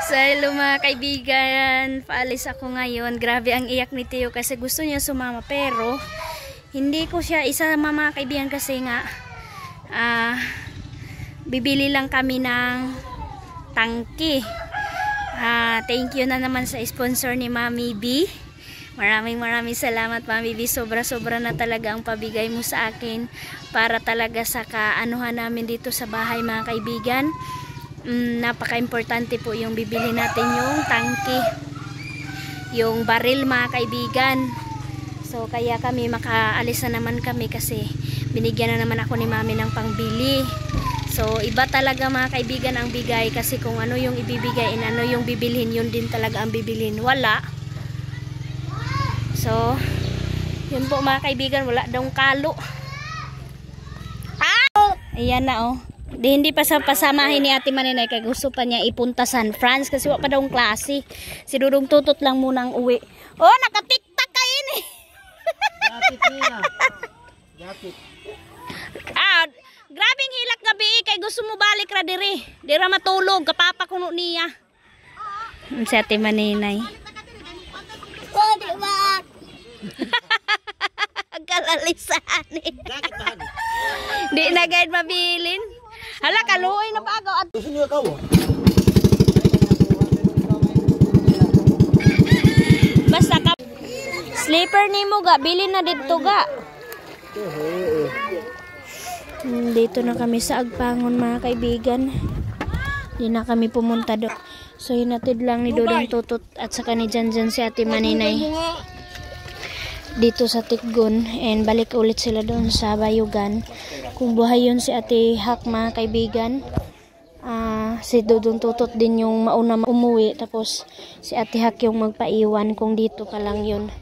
So hello mga kaibigan, paalis ako ngayon. Grabe ang iyak ni Tio kasi gusto niya sumama pero hindi ko siya isama mga kaibigan kasi nga bibili lang kami ng tangki. Thank you na naman sa sponsor ni Mami B. Maraming salamat Mami B. Sobra na talaga ang pabigay mo sa akin para talaga sa kaanuhan namin dito sa bahay mga kaibigan. Napaka-importante po yung bibili natin yung tangki, yung baril mga kaibigan. So kaya kami makaalis na naman kami kasi binigyan na naman ako ni Mami ng pangbili. So iba talaga mga kaibigan ang bigay kasi kung ano yung ibibigay and ano yung bibilhin, yun din talaga ang bibilhin. Wala. So yun po mga kaibigan, wala daw kalo. Ayan na oh. Hindi pa sa pasamahin ni Ate Maninay kaya gusto pa niya ipunta San France kasi wala pa daw klase. Si Dudong Tutot lang munang uwi. Oh, naka-tiktak ka ini. Japit niya. Japit. Grabing hilak gabi kay gusto mo balik ra diri. Dira matulog kapapa kuno niya. Si Ate Maninay. Oh, di ba? Kalalisan. Di na gayud mabilin. Hala, kaluoy na pa ako. Gusto niyo ikaw? Basta ka. Sleeper ni mo ga. Bilin na dito ga. Dito na kami sa Agpangon mga kaibigan. Di na kami pumunta doon. So hinatid lang ni Dudong Tutot at saka ni Janjan si Ate Maninay dito sa Tikgon and balik ulit sila doon sa Bayugan. Kung buhay yun si Ate Hak mga kaibigan, si Dudong Tutot din yung mauna umuwi tapos si Ate Hak yung magpaiwan kung dito pa lang yun.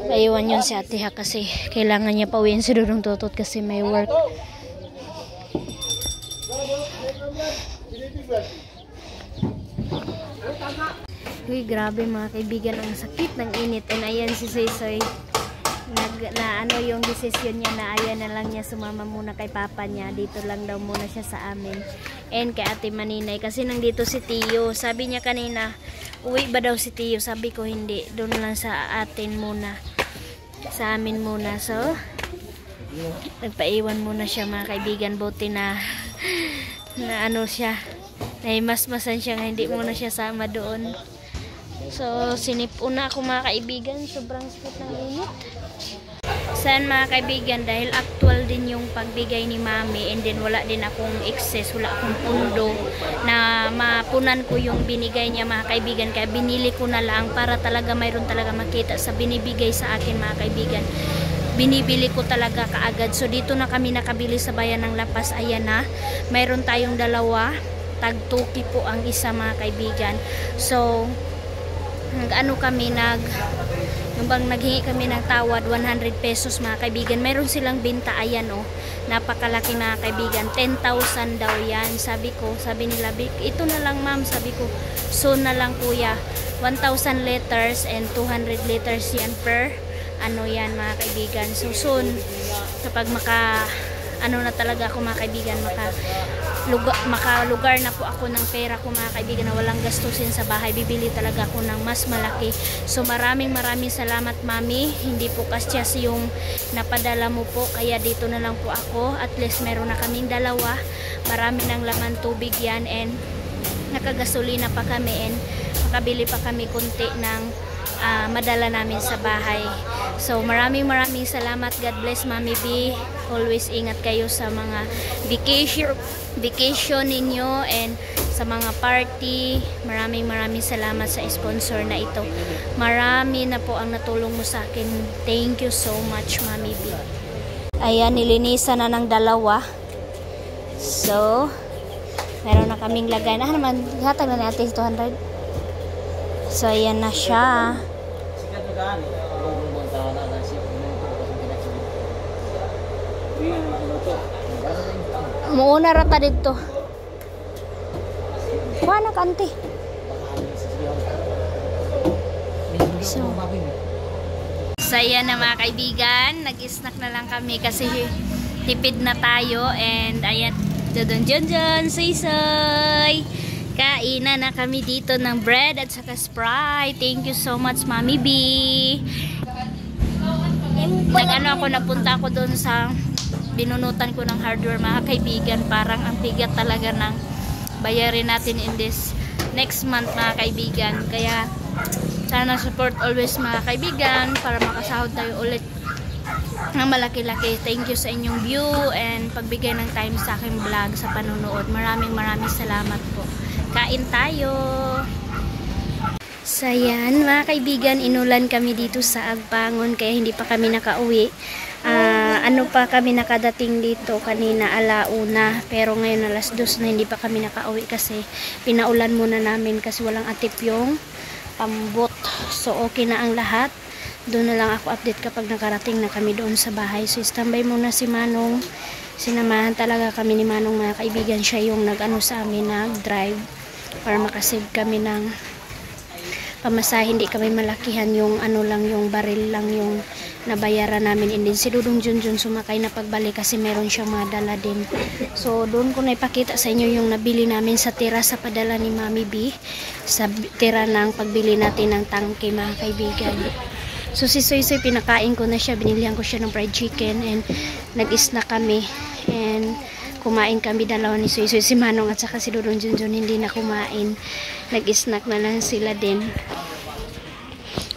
Paiwan yun si Ate Hak kasi kailangan niya pauwiin si Dudong Tutot kasi may work. Uy, grabe mga kaibigan, ang sakit ng init. And ayan si Soy na ano yung desisyon niya na ayan na lang niya sumama muna kay papa niya. Dito lang daw muna siya sa amin. And kay Ate Maninay kasi nandito si Tio. Sabi niya kanina, uwi ba daw si Tio? Sabi ko hindi, doon lang sa atin muna. Sa amin muna. So, nagpaiwan muna siya mga kaibigan. Buti na ano siya. Naimasmasan siya nga hindi muna siya sama doon. So, sinipuna ako mga kaibigan. Sobrang sakit ng init. Saan mga kaibigan, dahil actual din yung pagbigay ni Mami and then wala din akong excess, wala akong pundo na mapunan ko yung binigay niya mga kaibigan. Kaya binili ko na lang para talaga mayroon talaga makita sa binibigay sa akin mga kaibigan. Binibili ko talaga kaagad. So, dito na kami nakabili sa Bayan ng Lapas. Ayan na. Mayroon tayong dalawa. Tag-2 po ang isa mga kaibigan. So, ano kami yung bang naghingi kami ng tawad 100 pesos mga kaibigan. Meron silang binta, ayan oh, napakalaki mga kaibigan, 10,000 daw yan. Sabi nila, ito na lang ma'am, sabi ko, soon na lang kuya, 1,000 liters and 200 liters yan per ano yan mga kaibigan. So soon, kapag ano na talaga ako mga kaibigan, makalugar na po ako ng pera ko mga kaibigan na walang gastusin sa bahay, bibili talaga ako ng mas malaki. So maraming salamat Mami, hindi po kasyas yung napadala mo po, kaya dito na lang po ako. At least meron na kaming dalawa, marami ng laman tubig yan and nakagasolina pa kami and makabili pa kami kunti ng madala namin sa bahay. So maraming salamat. God bless Mami B. Always ingat kayo sa mga vacation ninyo and sa mga party. Maraming salamat sa sponsor na ito. Marami na po ang natulong mo sa akin. Thank you so much Mami B. Ayan, nilinisan na ng dalawa. So meron na kaming lagay na naman, hatag na natin 200. So ayan na siya. Muuna rata dito. Kuha na kanti. So ayan na mga kaibigan, nag-snack na lang kami kasi tipid na tayo and ayan, Dudong Janjan, Soy. Kainan na kami dito ng bread at saka Sprite. Thank you so much, Mami B. Napunta ako doon sa binunutan ko ng hardware, mga kaibigan. Parang ang bigat talaga ng bayarin natin in this next month, mga kaibigan. Kaya sana support always, mga kaibigan, para makasahod tayo ulit ng malaki-laki. Thank you sa inyong view and pagbigay ng time sa aking vlog, sa panunood. Maraming salamat po. Kain tayo. So yan, mga kaibigan, inulan kami dito sa Agpangon kaya hindi pa kami nakauwi. Ano pa kami nakadating dito kanina, 1:00, pero ngayon 2:00 na hindi pa kami nakauwi kasi pinaulan muna namin kasi walang atip yung pambot. So okay na ang lahat. Doon na lang ako update kapag nakarating na kami doon sa bahay. So standby muna si Manong. Sinamahan talaga kami ni Manong, mga kaibigan. Siya yung nag-ano sa amin, nag-drive para makasave kami ng pamasahe. Hindi kami malakihan, yung ano lang, yung baril lang yung nabayaran namin. And then si Dudong Junjun sumakay na pagbalik kasi meron siyang madala din. So doon ko na ipakita sa inyo yung nabili namin sa tira sa padala ni Mami B, sa tira ng pagbili natin ng tangke, mga kaibigan. So si Soy Soy, pinakain ko na siya, binilihan ko siya ng fried chicken and nag-snack kami and kumain kami dalawa ni Soy Soy. Si Manong at saka si Dudong Junjun hindi na kumain, nag-snack na lang sila din.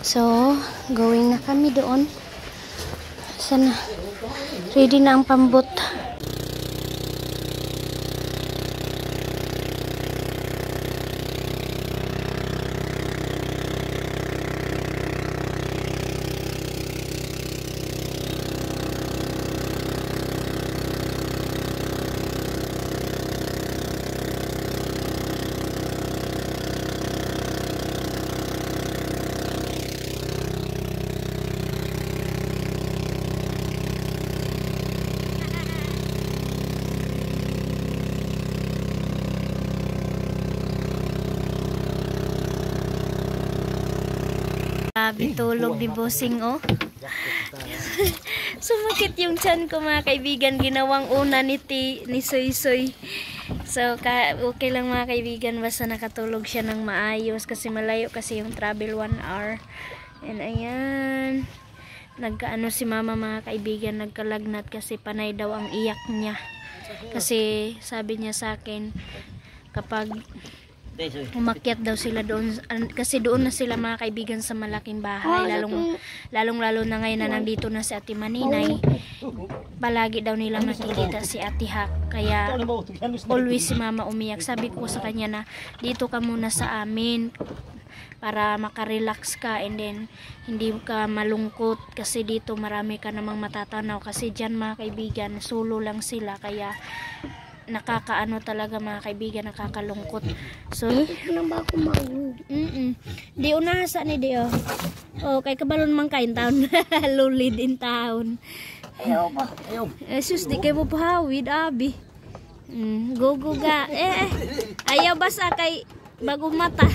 So going na kami doon. Sana ready na ang pambot. Bitulog ni Bossing, oh. Sumakit yung tiyan ko, mga kaibigan. Ginawang una ni Soy Soy. So okay lang, mga kaibigan, basta nakatulog siya ng maayos kasi malayo kasi yung travel, 1 hour. And ayan, nagkaano si mama, mga kaibigan, nagkalagnat kasi panay daw ang iyak niya. Kasi sabi niya sa akin, kapag umakyat daw sila doon, kasi doon na sila, mga kaibigan, sa malaking bahay, lalong na ngayon na nandito na si Ate Maninay, palagi daw nilang nakikita si Ate Hak, kaya always si mama umiyak. Sabi ko sa kanya na dito ka muna sa amin para makarelax ka and then hindi ka malungkot kasi dito marami ka namang matatanaw, kasi dyan, mga kaibigan, solo lang sila, kaya nakakaano talaga, mga kaibigan, nakakalungkot. So Nang ba ako di unahasa ni di, oh kay kabalon man kain taon. Luli din taon. Ayaw ba? Sus, di kay mo pahawid, abi. Go ga. Ayaw basa kay bagong mata.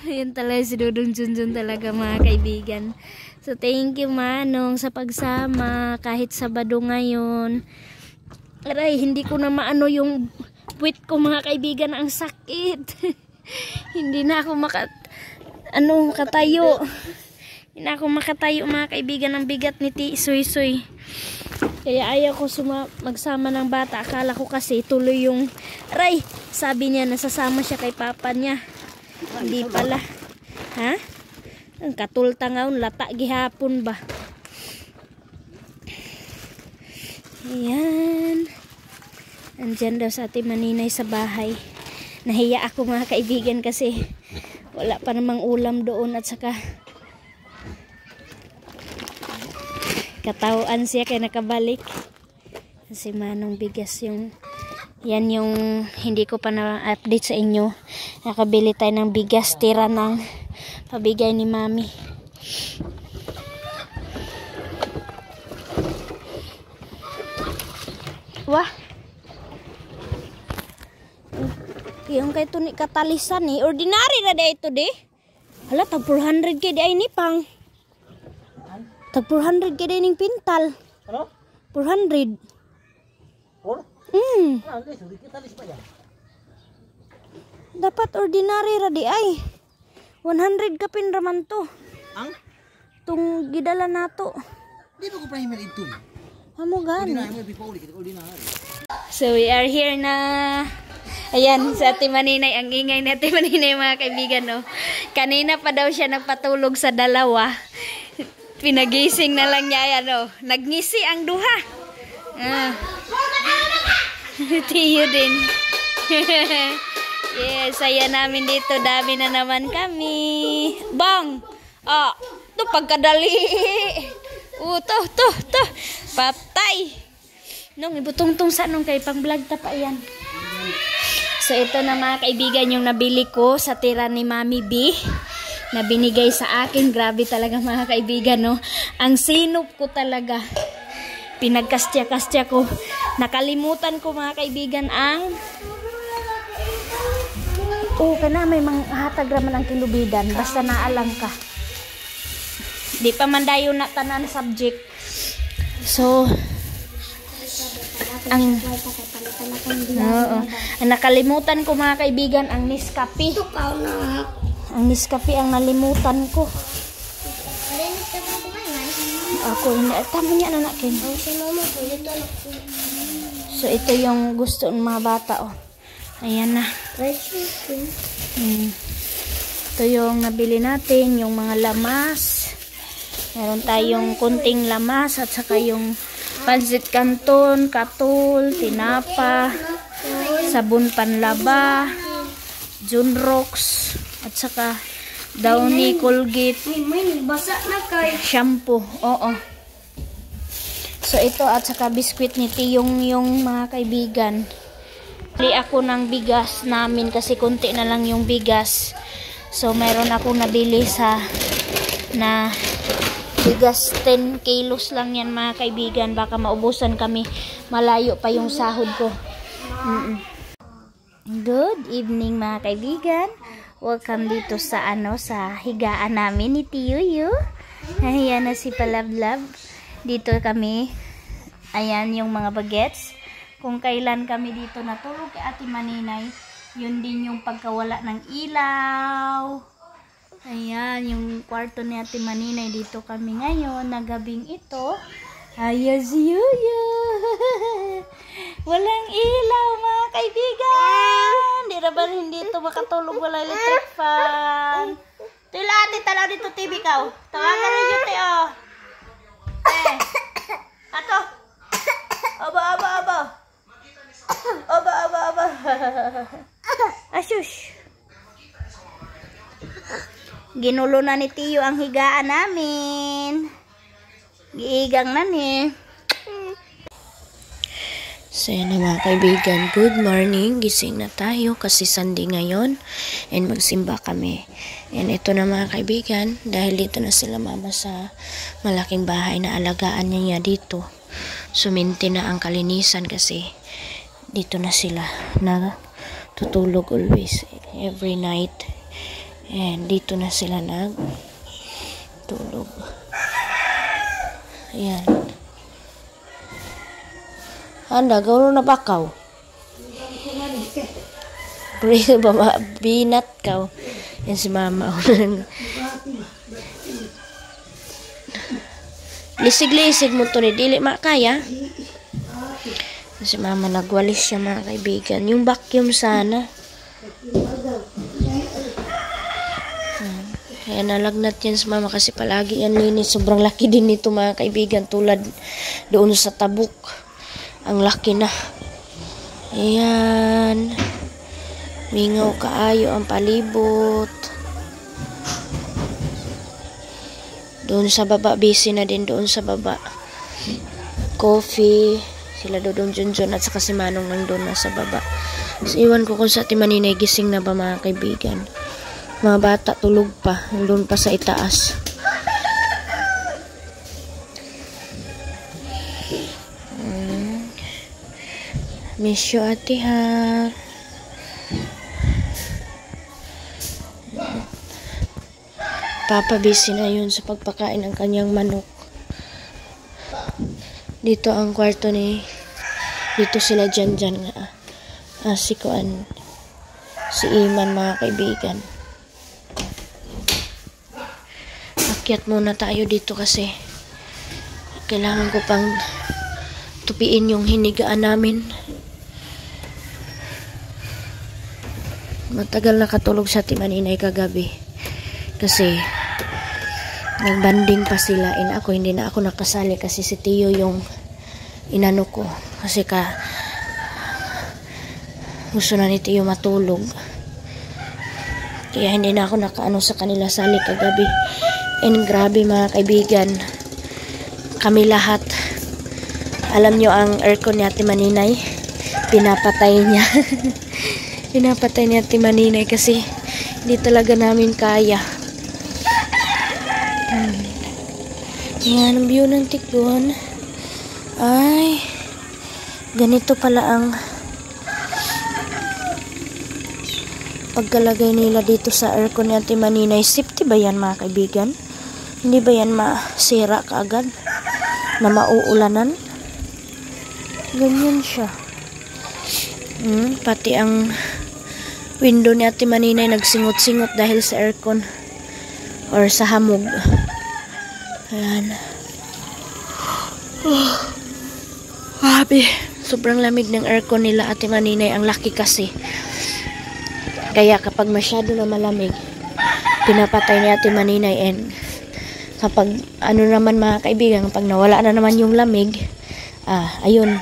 Yun talaga si Dudong Junjun talaga, mga kaibigan. So thank you, Manong, sa pagsama kahit Sabado ngayon. Aray, hindi ko na maano yung puwit ko, mga kaibigan, ang sakit. Hindi na ako makatayo. Hindi na ako makatayo, mga kaibigan, ang bigat ni Soy Soy. Kaya ayaw ko magsama ng bata. Akala ko kasi tuloy yung, aray, sabi niya nasasama siya kay papa niya. Hindi pala. Ha? Ang katultangaw, lata gihapon ba? Ayan. Andyan daw sa Ate Maninay sa bahay. Nahiya ako, mga kaibigan, kasi wala pa namang ulam doon at saka katawaan siya kaya nakabalik. Kasi Manong bigas yung yan yung hindi ko pa na-update sa inyo. Nakabili tayo ng bigas, tira ng pabigay ni Mami. Wah. Yung kay ito ni katalisan ni. Ordinary na da ito di. Hala, tag 400 kay di ay ni pang. Tag 400 kay di ning pintal. Ano? 400. Por? Hmm. Ah, hindi. Katalis pa yan. Dapat ordinary ra di ay. 100 kapin raman to. Ang? Tung gidala nato. Di ba ko primary ito? Amo gani. Ordinary, ordinary. So we are here na. Ayan, sa Ate Maninay, ang ingay ni Ate Maninay mga kaibigan, no. Kanina pa daw siya nagpatulog sa dalawa. Pinagising na lang niya, ano. Nagngisi ang duha. Tiyo din. Yes, saya namin dito. Dami na naman kami. Bang! Ah, ito pagkadali. To. Patay. Nung ibutong-tong sa nung kay pang vlog ta pa yan. So ito na mga kaibigan yung nabili ko sa tira ni Mami B. Na binigay sa akin. Grabe talaga mga kaibigan, no. Ang sinop ko talaga. Pinagkastya-kastya ko. Nakalimutan ko mga kaibigan ang kana may mga hatag raman ang kilubidan. Basta naalang ka. Di pa man dayo na tanan subject. So ang nakalimutan ko mga kaibigan ang Nescafe. Ang Nescafe ang nalimutan ko. Ako hindi. Tama niya na nakin. So ito yung gusto ng mga bata. Oh. Ayan na. Ito yung nabili natin. Yung mga lamas. Meron tayong kunting lamas. At saka yung pansit canton, katul, tinapa, sabon panlaba, Junrox, at saka Downy, Colgate, shampoo. Oo. So ito at saka biskwit ni Tiyong yung mga kaibigan. Bili ako ng bigas namin kasi konti na lang yung bigas. So meron akong nabili sa na bigas 10 kilos lang yan mga kaibigan. Baka maubusan kami. Malayo pa yung sahod ko. Good evening mga kaibigan. Welcome dito sa sa higaan namin ni Tiyuyu. Ayan na si Palablab. Dito kami. Ayan yung mga bagets. Kung kailan kami dito natulog kay Ate Maninay, yun din yung pagkawala ng ilaw. Ayan, yung kwarto ni Ate Maninay. Dito kami ngayon, na gabing ito. Ayos yuyu. Walang ilaw mga kaibigan. Di na ba hindi ito makatulog wala electric fan. Tila ate, tanaw dito TV ka. Tawagan rin yung te oh. Ato. Aba. Asus. Ginulo na ni Tiyo ang higaan namin. Giigang na ni. So yan na mga kaibigan, good morning. Gising na tayo kasi Sunday ngayon and magsimba kami. And ito na mga kaibigan, dahil dito na sila mama sa malaking bahay na alagaan niya dito. Suminti na ang kalinisan kasi dito na sila na tutulog always every night. And dito na sila nagtulog. Ayan. Handa, gawin na bakaw. Binat kaw. Yan si mama. Lisig-lisig mo to ni dili makaya. Yan si mama, nagwalis siya mga kaibigan. Yung vacuum sana. Kaya nalagnat yan si mama kasi palagi yan linis. Sobrang laki din nito mga kaibigan. Tulad doon sa tabuk. Ang laki na. Ayan. Mingaw kaayo ang palibot. Doon sa baba. Busy na din doon sa baba. Coffee. Sila doon Junjun at saka si Manong nandun na sa baba. So, iwan ko kung sa Ate Maninay gising na ba mga kaibigan. Mga bata tulog pa. Nandun pa sa itaas. Miss you, ate ha. Papa busy na yun sa pagpakain ng kanyang manok. Dito ang kwarto ni. Dito sila dyan nga. Si si Iman, mga kaibigan. Akyat muna tayo dito kasi kailangan ko pang tupiin yung hinigaan namin. Matagal nakatulog sa Timaninay kagabi kasi nagbanding pa sila, and ako hindi na ako nakasali kasi si Tio yung inano ko kasi gusto na ni Tio matulog, kaya hindi na ako nakaano sa kanila sali kagabi. And grabe mga kaibigan, kami lahat, alam nyo ang aircon ni Ate Maninay, pinapatay niya. Pinapatay ni Ate Maninay kasi hindi talaga namin kaya. Yan ang view ng Tikbuhan. Ay, ganito pala ang pagkalagay nila dito sa aircon ni Ate Maninay. Safety ba yan mga kaibigan? Hindi ba yan masira kaagad? Na mauulanan? Ganyan siya. Pati ang window ni Ate Maninay nagsingot-singot dahil sa aircon or sa hamog. Ayan. Grabe. Sobrang lamig ng aircon nila Ate Maninay. Ang laki kasi. Kaya kapag masyado na malamig, pinapatay ni Ate Maninay. And kapag ano naman mga kaibigan, kapag nawala na naman yung lamig, ayun,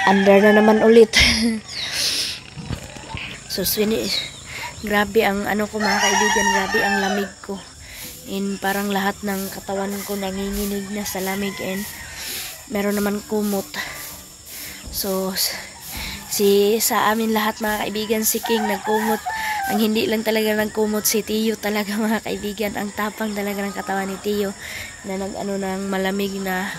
under na naman ulit. So, grabe ang ano ko mga kaibigan, grabe ang lamig ko. And parang lahat ng katawan ko nanginginig na sa lamig, and meron naman kumot. So, sa amin lahat mga kaibigan, si King nagkumot. Ang hindi lang talaga nagkumot si Tio talaga mga kaibigan. Ang tapang talaga ng katawan ni Tio na nag-ano ng malamig na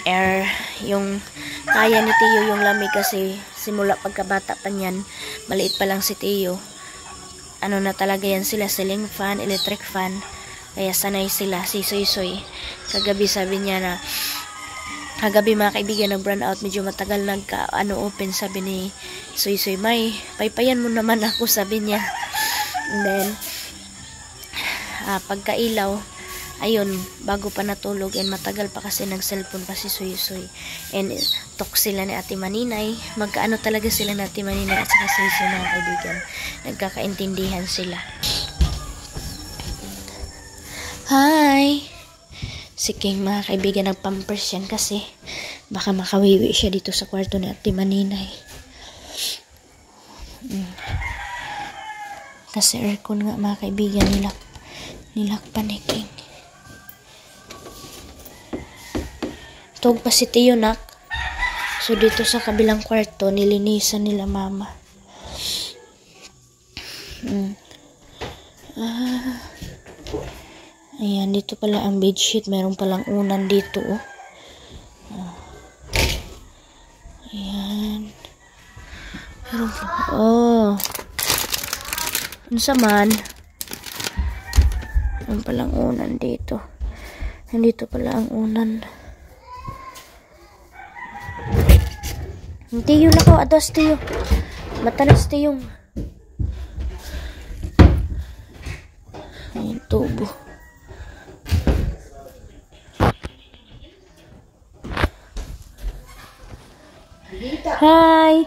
air. Yung kaya ni Tio yung lamig kasi simula pagkabata pa niyan, maliit pa lang si Tio. Ano na talaga yan sila, ceiling fan, electric fan. Kaya sanay sila, si Soy. Kagabi sabi niya na, kagabi mga kaibigan, nag-brown out, medyo matagal open, sabi ni Soy, may paypayan mo naman ako, sabi niya. And then, pagkailaw, ayun, bago pa natulog, and matagal pa kasi nag-cellphone pa si Soy. And talk sila ni Ate Maninay, magkaano talaga sila ni Ate Maninay at saka Soy mga kaibigan. Nagkakaintindihan sila. Hi! Si King mga kaibigan, nagpampers yan kasi baka makawiwi siya dito sa kwarto ni Ate Maninay. Kasi aircon nga mga kaibigan, nilakpan ni King. Tug pa si Tio nak. So dito sa kabilang kwarto nilinisan nila mama. Ayan, dito pala ang bedsheet. Meron palang unan dito, oh. Ayan. Meron pa. Oh. Ano saman? Meron palang unan dito. Nandito pala ang unan. Tiyo na ko. Ados, Tiyo. Matalas, Tiyo. Ayan, tubo. Hi!